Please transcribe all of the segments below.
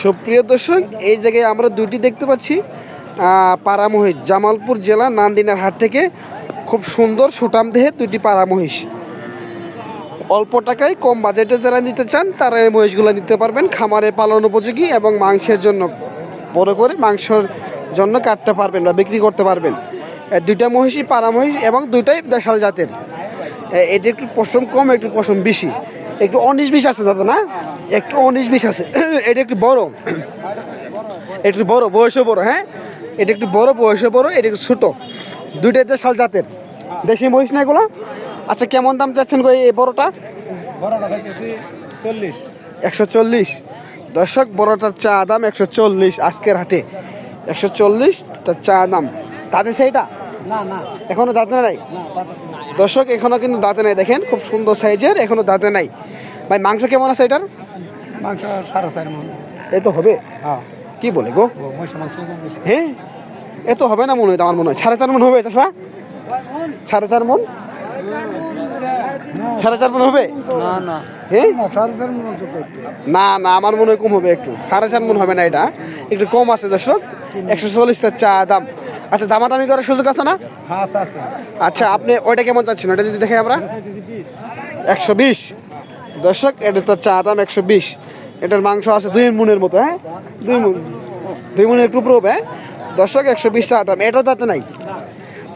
সুপ্রিয় দর্শক, এই জায়গায় আমরা দুটি দেখতে পাচ্ছি পাড়া মহিষ, জামালপুর জেলা নান্দিনার হাট থেকে খুব সুন্দর সুঠাম দেহে দুটি পাড়া মহিষ। অল্প টাকায় কম বাজেটে যারা নিতে চান তারা এই মহিষগুলো নিতে পারবেন। খামারে পালন উপযোগী এবং মাংসের জন্য বড় করে মাংসের জন্য কাটতে পারবেন বা বিক্রি করতে পারবেন। দুইটা মহিষই পাড়া মহিষ এবং দুইটাই দেশাল জাতের। এটা একটু পশম কম, একটু পশম বেশি, একটু 19-20 আছে দাদা, না একটু 19-20 আছে। এটা একটু বড়, একটু বড়, বয়সে বড়। হ্যাঁ, এটা একটু বড়, বয়সে বড়, এটা একটু ছোটো। দুইটাই দেশাল জাতের, দেশি মহিষ না এগুলো। আচ্ছা, কেমন দাম চাচ্ছেন গো এই বড়টা? 140। দর্শক, বড়টার চা দাম 140 আজকের হাটে। 140 তার চা দাম। তাতে সেইটা এখনো দাঁতে নাই দর্শক, এখনো কিন্তু দাঁতে নাই। দেখেন খুব সুন্দর সাইজের, এখনো দাঁতে নাই। ভাই মাংস কেমন আছে এটার? মাংস 4.5 মণ। এই তো হবে। হ্যাঁ, কি বলে গো? হ্যাঁ, এত হবে না মনে হয়, আমার মনে হয় 4.5 মণ হবে। চাষা 4.5 মণ, 4.5 মণ হবে? হ্যাঁ, না না, আমার মনে হয় কম হবে একটু। 4.5 মণ হবে না, এটা একটু কম আছে দর্শক। 140 তার চা দাম। আচ্ছা, দামাদামি করার সুযোগ আছে না? আচ্ছা, আপনি ওইটা কেমন চাচ্ছেন? ওইটা যদি দেখে আমরা 120। দর্শক, এটা তো চা দাম 120। এটার মাংস আছে 2 মণের মতো। হ্যাঁ, 2 মণের একটু উপরে হবে। দর্শক, 120 চা দাম। এটাও তাতে নাই।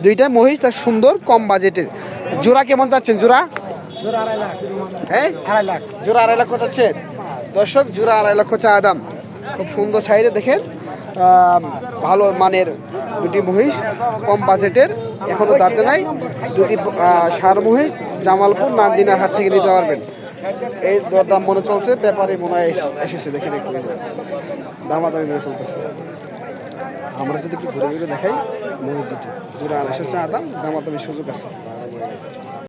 দুইটা মহিষ তার সুন্দর, কম বাজেটের। জোড়া কেমন চাচ্ছেন? জোড়া হ্যাঁ, জোড়া 2.5 লক্ষ চাচ্ছে দর্শক। জোড়া 2.5 লক্ষ চা দাম। খুব সুন্দর সাইডে দেখেন, ভালো মানের দুটি মহিষ, কম বাজেটের, এখনো দাঁতে নাই। দুটি ষাঁড় মহিষ জামালপুর নান্দিনার হাট থেকে নিতে পারবেন। এই দরদাম মনে চলছে, ব্যাপারে মনে হয় এসেছে। দেখেন একটু দামাদামি ধরে চলতেছে। আমরা যদি একটু ঘুরে ঘুরে দেখাই, মহিষ দুটি জোড়া 250 চা দাম, দামাদামির সুযোগ আছে।